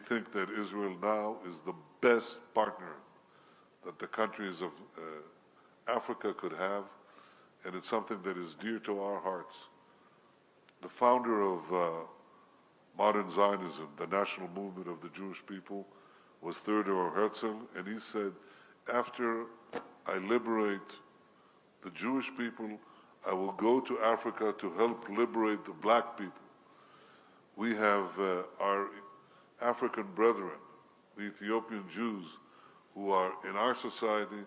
think that Israel now is the best partner that the countries of Africa could have, and it's something that is dear to our hearts. The founder of modern Zionism, the national movement of the Jewish people, was Theodor Herzl, and he said, after I liberate the Jewish people, I will go to Africa to help liberate the black people. We have our African brethren, the Ethiopian Jews, who are in our society,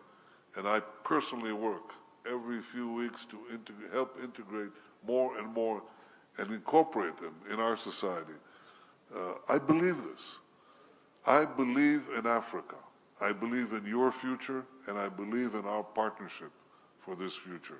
and I personally work every few weeks to help integrate more and more and incorporate them in our society. I believe this. I believe in Africa. I believe in your future, and I believe in our partnership for this future.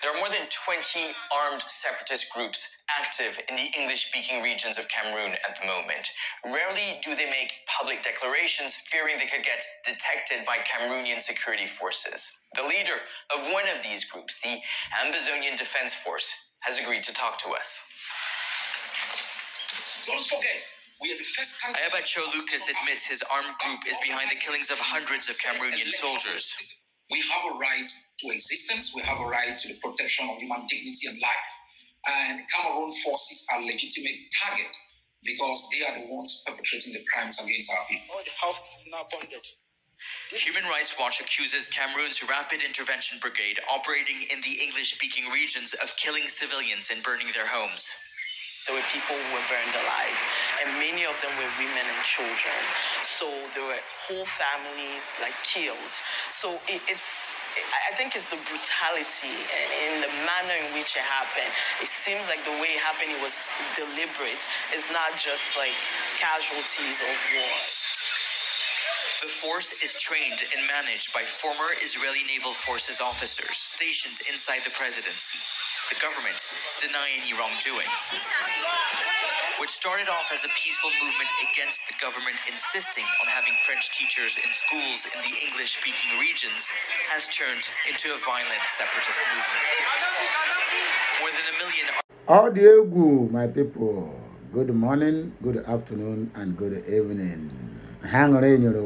There are more than 20 armed separatist groups active in the English-speaking regions of Cameroon at the moment. Rarely do they make public declarations, fearing they could get detected by Cameroonian security forces. The leader of one of these groups, the Ambazonian Defense Force, has agreed to talk to us. Don't forget, we are the first country. Ayabacho Lucas admits his armed group is behind the killings of hundreds of Cameroonian soldiers. We have a right to existence. We have a right to the protection of human dignity and life. And Cameroon forces are legitimate target because they are the ones perpetrating the crimes against our people. All the houses now bonded. Human Rights Watch accuses Cameroon's Rapid Intervention Brigade, operating in the English-speaking regions, of killing civilians and burning their homes. There were people who were burned alive, and many of them were women and children. So there were whole families killed. So I think it's the brutality and in the manner in which it happened. It seems like the way it happened, it was deliberate. It's not just casualties of war. The force is trained and managed by former Israeli Naval Forces officers stationed inside the presidency. The government denying any wrongdoing. What started off as a peaceful movement against the government insisting on having French teachers in schools in the English-speaking regions has turned into a violent separatist movement. More than 1 million... Audio, my people. Good morning, good afternoon, and good evening. Hang on in your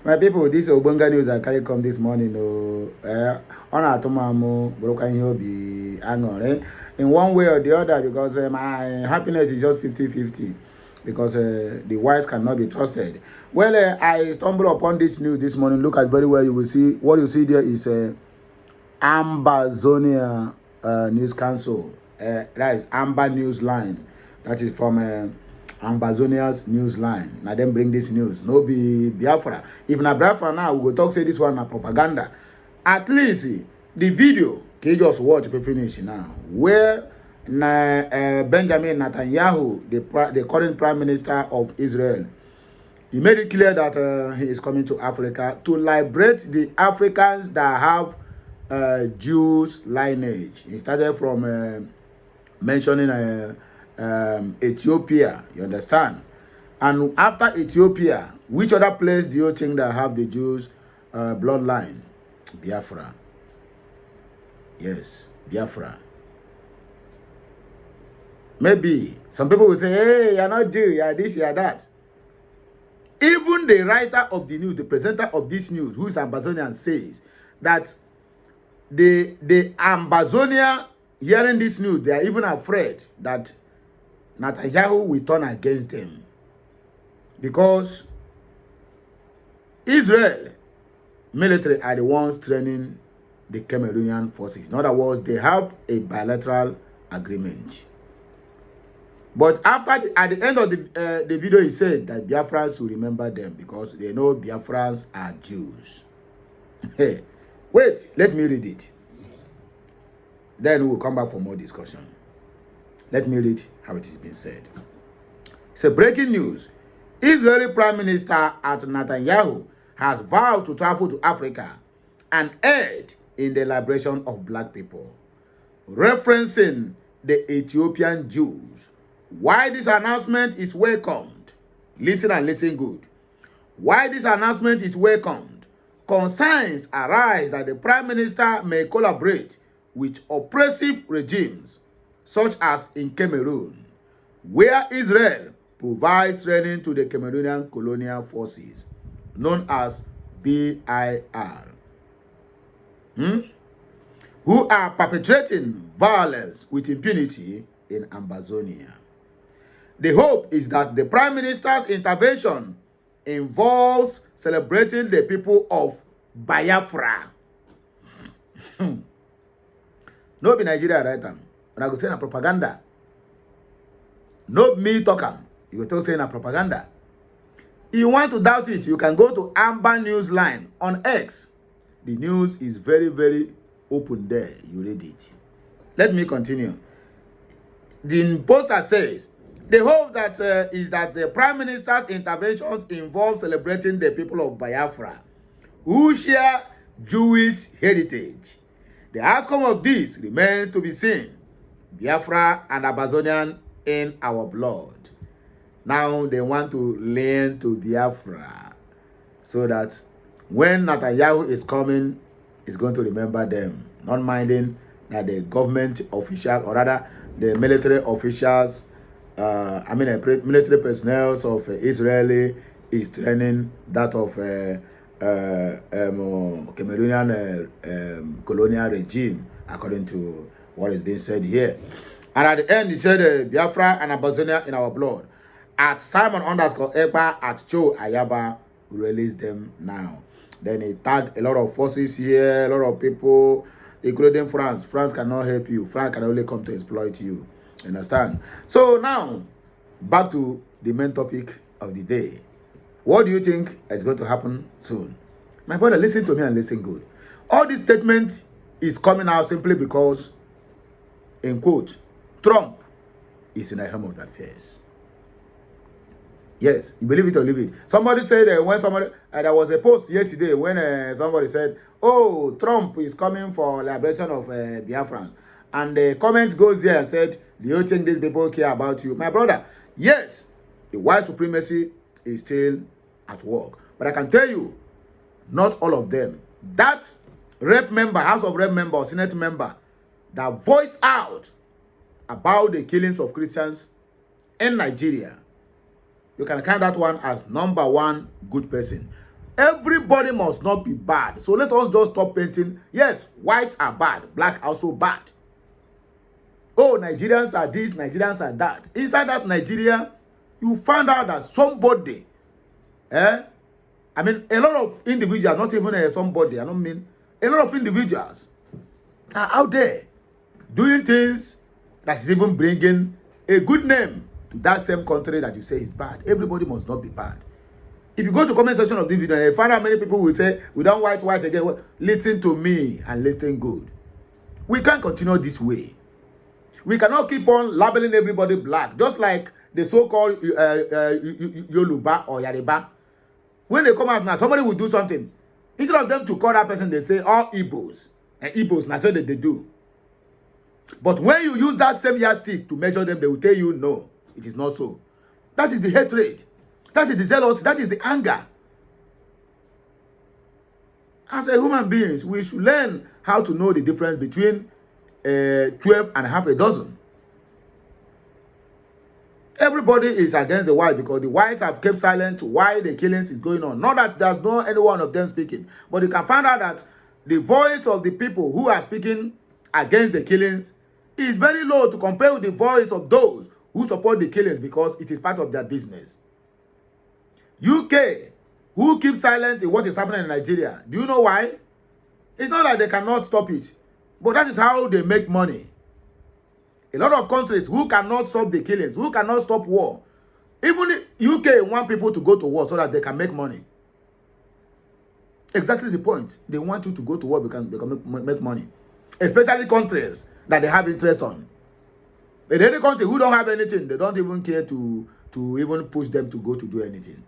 my people, this Obonga news I carry come this morning. On Atomamu, broken be angry in one way or the other, because my happiness is just 50-50, because the whites cannot be trusted. Well, I stumbled upon this news this morning. Look at very well, you will see what you see there is Ambazonian News Council. That is Amber News Line. That is from Ambazonia's news line. Now them bring this news. No be Biafra. If na Biafra now, we go talk say this one na propaganda. At least the video can you just watch to finish now. Where Benjamin Netanyahu, the current prime minister of Israel, he made it clear that he is coming to Africa to liberate the Africans that have Jews lineage. He started from mentioning Ethiopia, you understand? And after Ethiopia, which other place do you think that have the Jews bloodline? Biafra. Yes, Biafra. Maybe some people will say, hey, you're not Jew, you're this, you're that. Even the writer of the news, the presenter of this news, who is Ambazonian, says that the Ambazonia hearing this news, they are even afraid that Netanyahu will turn against them, because Israel military are the ones training the Cameroonian forces. In other words, they have a bilateral agreement. But at the end of the video, he said that Biafrans will remember them because they know Biafrans are Jews. Hey, wait, let me read it. Then we'll come back for more discussion. Let me read how it is being said. It's a breaking news. Israeli Prime Minister Netanyahu has vowed to travel to Africa and aid in the liberation of black people, referencing the Ethiopian Jews. Why this announcement is welcomed, listen and listen good. Why this announcement is welcomed, concerns arise that the Prime Minister may collaborate with oppressive regimes, such as in Cameroon, where Israel provides training to the Cameroonian colonial forces, known as BIR, who are perpetrating violence with impunity in Ambazonia. The hope is that the Prime Minister's intervention involves celebrating the people of Biafra. No be Nigeria right now. When I go say na propaganda. No me talking. You go talk say na propaganda. If you want to doubt it, you can go to Amber News Line on X. The news is very, very open there. You read it. Let me continue. The poster says, the hope that is that the Prime Minister's interventions involve celebrating the people of Biafra, who share Jewish heritage. The outcome of this remains to be seen. Biafra and Ambazonian in our blood. Now they want to lean to Biafra so that when Netanyahu is coming, he's going to remember them, not minding that the government officials, or rather the military officials, military personnel of Israeli is training that of Cameroonian colonial regime, according to what is being said here. And at the end, he said, Biafra and Ambazonian in our blood. At Simon_Ekpa, at Cho Ayaba, release them now. Then he tagged a lot of forces here, a lot of people, including France. France cannot help you. France can only come to exploit you. Understand? So now, back to the main topic of the day. What do you think is going to happen soon? My brother, listen to me and listen good. All this statement is coming out simply because, in quote, Trump is in the helm of the affairs. Yes, you believe it or leave it. Somebody said when somebody, there was a post yesterday when somebody said, oh, Trump is coming for liberation of Biafrans. And the comment goes there and said, do you think these people care about you? My brother, yes, the white supremacy is still at work. But I can tell you, not all of them. That rep member, House of Rep member, or Senate member that voiced out about the killings of Christians in Nigeria, you can count that one as number one good person. Everybody must not be bad. So let us just stop painting. Yes, whites are bad. Black also bad. Oh, Nigerians are this, Nigerians are that. Inside that Nigeria, you find out that somebody, a lot of individuals, not even somebody, I don't mean, a lot of individuals are out there doing things that is even bringing a good name to that same country that you say is bad. Everybody must not be bad. If you go to the comment section of this video and you find out many people will say, we don't white again, well, listen to me and listen good. We can't continue this way. We cannot keep on labeling everybody black, just like the so-called Yoruba or Yoruba. When they come out now, somebody will do something. Instead of them to call that person, they say, all Igbos. And Igbos, that's what they do. But when you use that same yardstick to measure them, they will tell you, no, it is not so. That is the hatred. That is the jealousy. That is the anger. As a human beings, we should learn how to know the difference between 12 and half a dozen. Everybody is against the white because the whites have kept silent why the killings is going on. Not that there's no any one of them speaking, but you can find out that the voice of the people who are speaking against the killings is very low to compare with the voice of those who support the killings because it is part of their business. UK, who keep silent in what is happening in Nigeria. Do you know why? It's not like they cannot stop it, but that is how they make money. A lot of countries who cannot stop the killings, who cannot stop war. Even UK want people to go to war so that they can make money. Exactly the point. They want you to go to war because they can make money. Especially countries that they have interest on. In any country who don't have anything, they don't even care to even push them to go to do anything.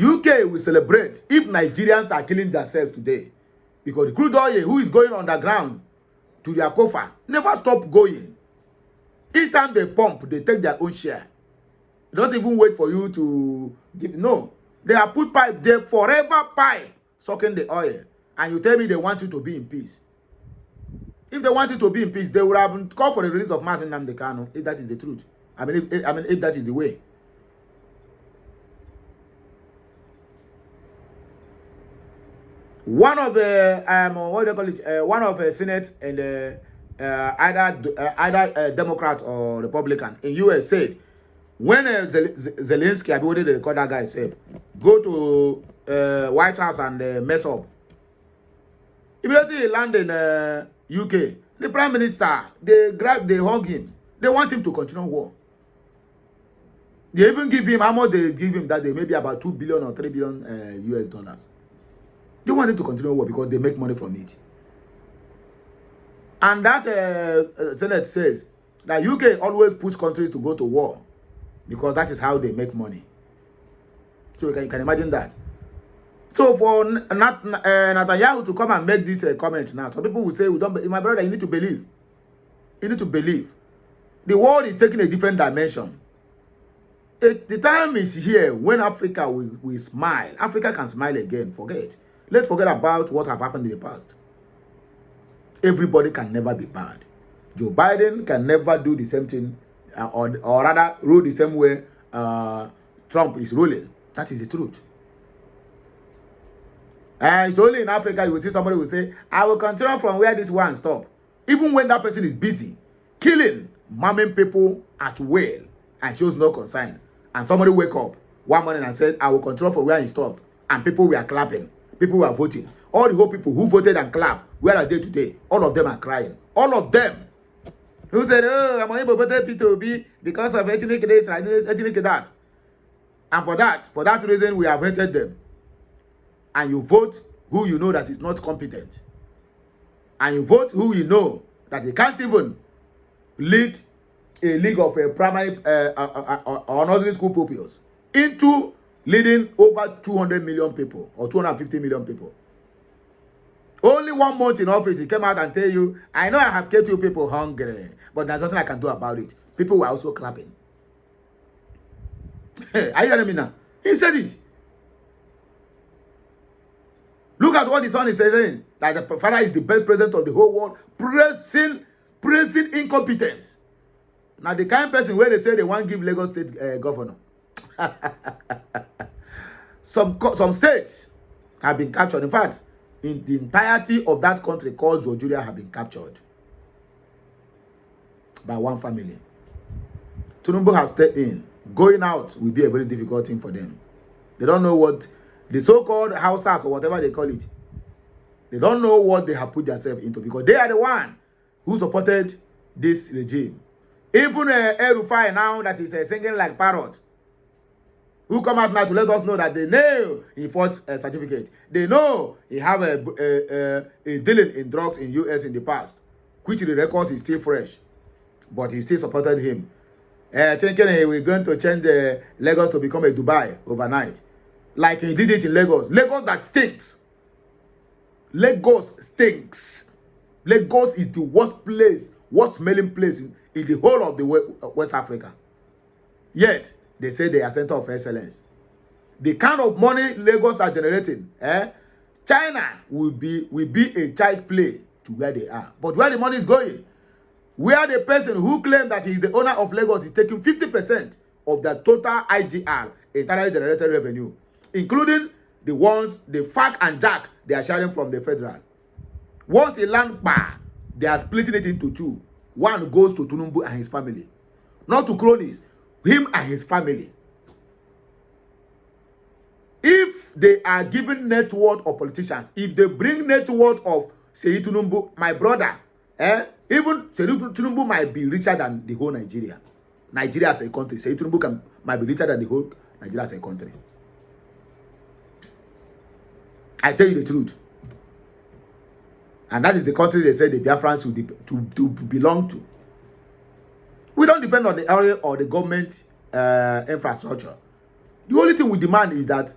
UK will celebrate if Nigerians are killing themselves today. Because the crude oil who is going underground to their coffer never stop going. Each time they pump, they take their own share. They don't even wait for you to give. No. They have put pipe there, forever pipe, sucking the oil. And you tell me they want you to be in peace. If they want you to be in peace, they would have called for the release of Martin Nnamdi Kanu, if that is the truth. if that is the way. One of the what do you call it? One of the Senate and either Democrat or Republican in US said when Zelensky, I wanted to record that guy said, go to White House and mess up. Immediately he land in UK, the Prime Minister, they hug him. They want him to continue war. They even give him, how much they give him that day, maybe about 2 billion or 3 billion US dollars. They want him to continue war because they make money from it. And that Senate says that UK always push countries to go to war because that is how they make money. So you can imagine that. So for Netanyahu to come and make this comment now, some people will say, my brother, you need to believe. You need to believe. The world is taking a different dimension. The time is here when Africa will smile. Africa can smile again. Forget. Let's forget about what have happened in the past. Everybody can never be bad. Joe Biden can never do the same thing, or rather rule the same way Trump is ruling. That is the truth. It's only in Africa you will see somebody will say, I will continue from where this one stop. Even when that person is busy, killing, maiming people at will, and shows no concern. And somebody wake up one morning and said, I will control from where he stopped. And people were clapping. People were voting. All the whole people who voted and clapped, where are they today? All of them are crying. All of them. Who said, oh, I'm unable to vote P2B because of ethnic this and ethnic that. And for that reason, we have hated them. And you vote who you know that is not competent. And you vote who you know that he can't even lead a league of primary or nursery school pupils into leading over 200 million people or 250 million people. Only 1 month in office, he came out and tell you, I know I have kept you people hungry, but there's nothing I can do about it. People were also clapping. Are you hearing me now? He said it. Look at what the son is saying. That the father is the best president of the whole world. Praising incompetence. Now the kind of person where they say they want to give Lagos State governor. Some states have been captured. In fact, in the entirety of that country called Zojulia have been captured by one family. Tinubu have stepped in. Going out will be a very difficult thing for them. They don't know what the so-called houses or whatever they call it. They don't know what they have put themselves into because they are the one who supported this regime. Even El Rufai now that is singing like parrot, who come out now to let us know that they know he fought a certificate. They know he have a dealing in drugs in US in the past, which the record is still fresh, but he still supported him. Thinking we're going to change Lagos to become a Dubai overnight. Like he did it in Lagos. Lagos that stinks. Lagos stinks. Lagos is the worst smelling place in the whole of the West Africa. Yet, they say they are center of excellence. The kind of money Lagos are generating, China will be a child's play to where they are. But where the money is going, where the person who claims that he is the owner of Lagos is taking 50% of the total IGR, internally generated revenue, including the ones, the FAC and JAC, they are sharing from the federal. Once a land bar, they are splitting it into two. One goes to Tinubu and his family. Not to cronies, him and his family. If they are giving net worth of politicians, if they bring net worth of Seyi Tinubu, my brother, even Seyi Tinubu might be richer than the whole Nigeria. Nigeria as a country. Seyi Tinubu might be richer than the whole Nigeria as a country. I tell you the truth. And that is the country they say the Biafrans to belong to. We don't depend on the area or the government infrastructure. The only thing we demand is that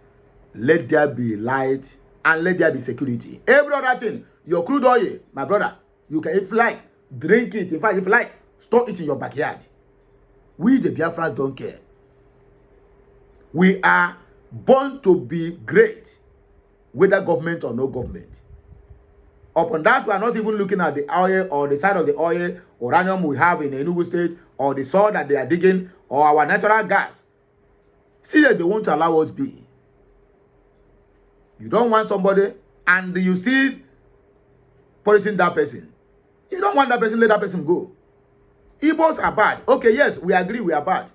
let there be light and let there be security. Every other thing, your crude oil, my brother, you can, if you like, drink it. In fact, if you like, store it in your backyard. We, the Biafrans, don't care. We are born to be great, whether government or no government. Upon that, we are not even looking at the oil or the side of the oil, uranium we have in Enugu State, or the soil that they are digging, or our natural gas. See that they won't allow us be. You don't want somebody, and you still punishing that person. You don't want that person, let that person go. Igbos are bad. Okay, yes, we agree we are bad.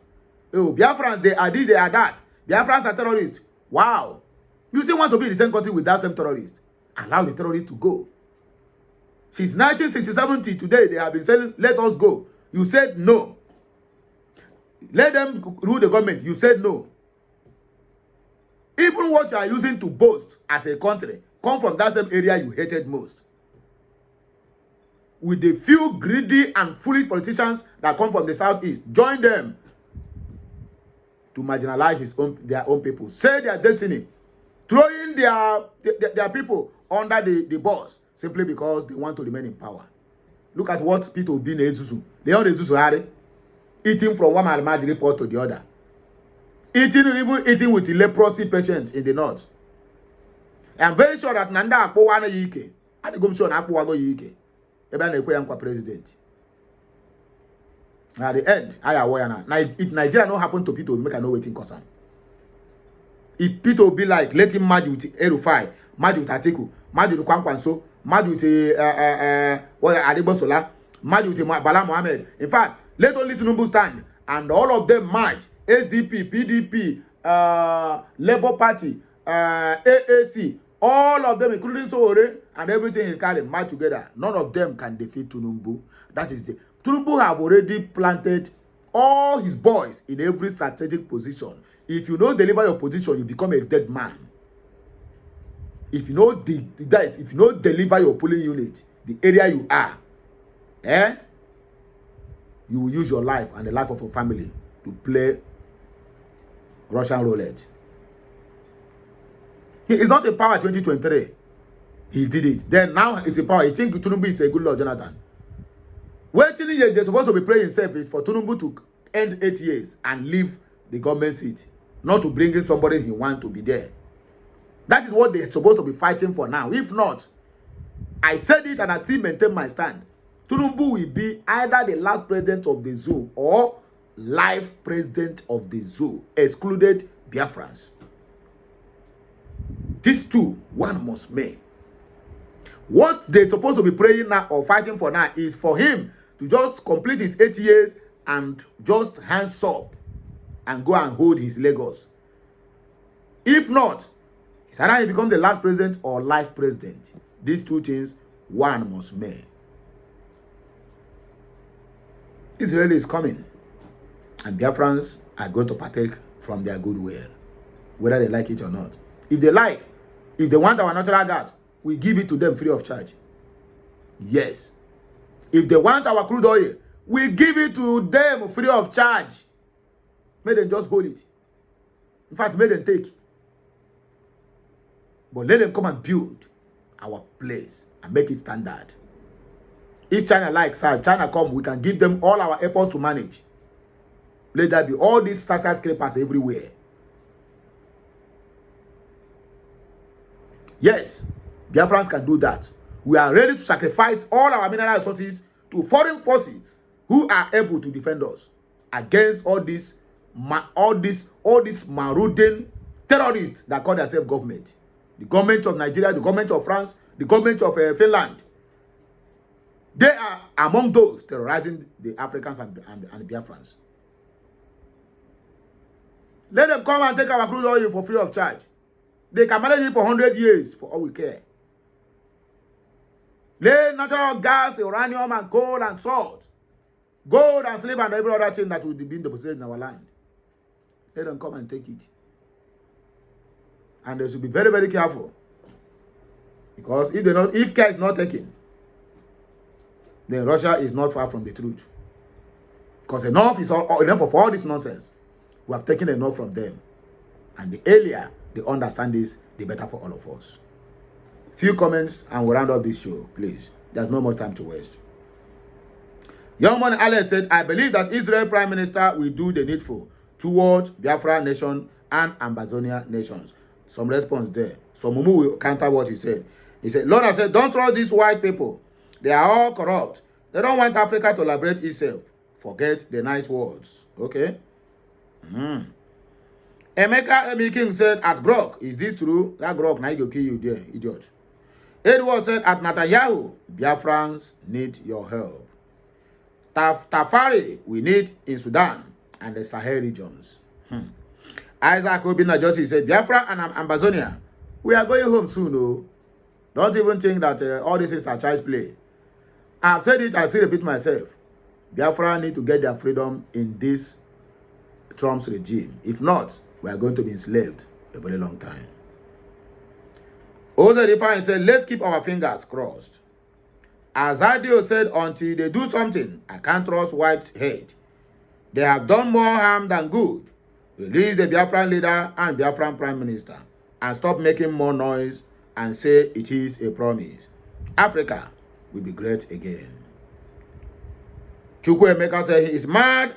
Oh, Biafrans, they are this, they are that. Biafrans are terrorists. Wow. You still want to be in the same country with that same terrorist. Allow the terrorists to go. Since 1967 till today, they have been saying, let us go. You said no. Let them rule the government. You said no. Even what you are using to boast as a country come from that same area you hated most. With the few greedy and foolish politicians that come from the southeast, join them to marginalize their own people. Say their destiny. Throwing their people under the bus simply because they want to remain in power. Look at what Peter Obi and Ezuzu. They are the Ezuzu eating from one Almadi report to the other. Even eating with the leprosy patients in the north. I'm very sure that Nanda Akpo wana yike. I think I'm sure Akpo wago yike. Ebe na ekwe yankwa president. At the end, I aware now. If Nigeria no happen to Peter Obi, make I know wetin cause am. If Peter Obi like, let him merge with Erufai, merge with Atiku, merge with Kwankwanso, merge with Adebosola, merge with Bala Mohammed. In fact, let only Tinubu stand and all of them merge. SDP, PDP, Labour Party, AAC, all of them, including Sowore and everything he carry, merge together. None of them can defeat Tinubu. That is the Tinubu have already planted all his boys in every strategic position. If you don't deliver your position, you become a dead man. If you know if you don't deliver your polling unit, the area you are, you will use your life and the life of your family to play Russian roulette. He is not in power 2023. He did it. Then now it's in power. He think Tinubu is a good Lord, Jonathan. Waiting they're supposed to be praying himself is for Tinubu to end 8 years and leave the government seat, not to bring in somebody he wants to be there. That is what they're supposed to be fighting for now. If not, I said it and I still maintain my stand. Tinubu will be either the last president of the zoo or life president of the zoo, excluded Biafrans. These two, one must make. What they're supposed to be praying now or fighting for now is for him to just complete his 8 years and just hands up and go and hold his Lagos. If not, it's either he become the last president or life president. These two things, one must make. Israel is coming, and Biafrans are going to partake from their goodwill, whether they like it or not. If they like, if they want our natural gas, we give it to them free of charge. Yes. If they want our crude oil, we give it to them free of charge. May them just hold it. In fact, may them take. But let them come and build our place and make it standard. If China likes us, China come, we can give them all our airports to manage. Let that be all these skyscrapers everywhere. Yes, Biafrans can do that. We are ready to sacrifice all our mineral resources to foreign forces who are able to defend us against all these marauding terrorists that call themselves government. The government of Nigeria, the government of France, the government of Finland. They are among those terrorizing the Africans and the Biafrans. Let them come and take our crude oil for free of charge. They can manage it for 100 years for all we care. Lay natural gas, uranium, and coal and salt, gold and silver and every other thing that will be in the possession in our land. Let them come and take it. And they should be very, very careful. Because if care is not taken, then Russia is not far from the truth. Because enough of all this nonsense. We have taken enough from them. And the earlier they understand this, the better for all of us. Few comments and we'll round up this show, please. There's no more time to waste. Young man Alex said, I believe that Israel Prime Minister will do the needful towards Biafran nation and Ambazonian nations. Some response there. So Mumu will counter what he said. He said, Lord, I said, don't trust these white people. They are all corrupt. They don't want Africa to liberate itself. Forget the nice words. Okay? Emeka Emi King said at Grok, is this true? That Grok, now he will kill you there, idiot. Edward said at Netanyahu, Biafrans need your help. Tafari, we need in Sudan and the Sahel regions. Isaac Obina Josi said, Biafra and Ambazonian, we are going home soon, oh. Don't even think that all this is a child's play. I've said it, I'll still repeat myself. Biafra need to get their freedom in this Trump's regime. If not, we are going to be enslaved a very long time. Ozedifine said, let's keep our fingers crossed. Azadio said, until they do something, I can't trust Whitehead. They have done more harm than good. Release the Biafran leader and Biafran prime minister and stop making more noise and say it is a promise. Africa will be great again. Chukwu Emeka said he is mad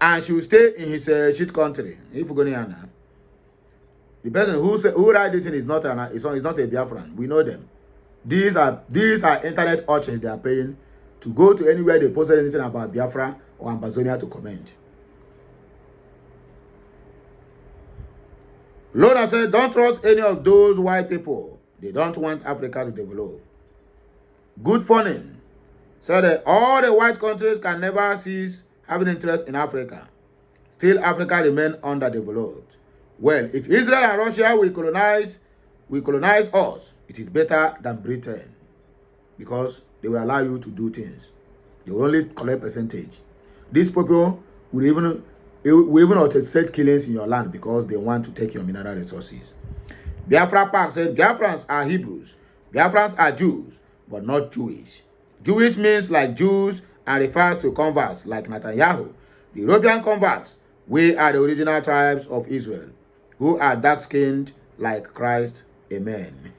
and should stay in his shit country. If we're going to the person who write this in is not a Biafran. We know them. These are internet urchins they are paying to go to anywhere they posted anything about Biafra or Ambazonia to comment. Lord has said, don't trust any of those white people. They don't want Africa to develop. Good funding. So that all the white countries can never cease having interest in Africa. Still, Africa remains underdeveloped. Well, if Israel and Russia will colonize us, it is better than Britain. Because they will allow you to do things. They will only collect percentage. These people will even orchestrate killings in your land because they want to take your mineral resources. Biafra Park said, Biafrans are Hebrews. Biafrans are Jews, but not Jewish. Jewish means like Jews and refers to converts like Netanyahu. The European converts, we are the original tribes of Israel, who are dark-skinned like Christ. Amen.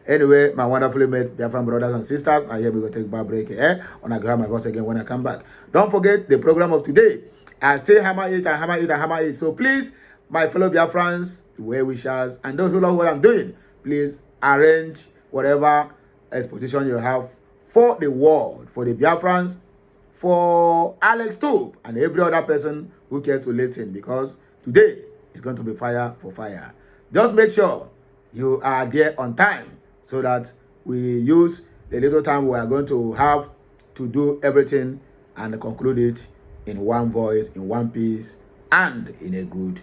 Anyway, my wonderfully made Biafran brothers and sisters, I here we go take a break here. And I grab my voice again when I come back. Don't forget the program of today. I still hammer it and hammer it and hammer it. So please, my fellow Biafrans, well-wishers, and those who love what I'm doing, please arrange whatever exposition you have for the world, for the Biafrans, for Alex too, and every other person who cares to listen, because today is going to be fire for fire. Just make sure you are there on time so that we use the little time we are going to have to do everything and conclude it in one voice, in one piece, and in a good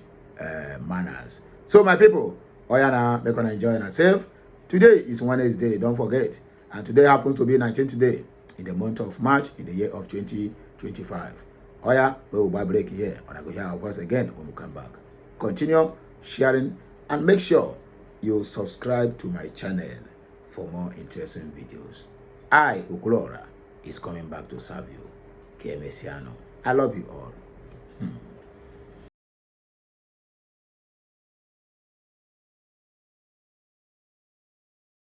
manners. So my people, Oyana, make on enjoy yourself. Today is Wednesday, don't forget. And today happens to be 19th day in the month of March in the year of 2025. Oya, we will buy break here. And I will hear our voice again when we come back. Continue sharing and make sure you subscribe to my channel for more interesting videos. I, Ukulora, is coming back to serve you. K. Messiano. I love you all.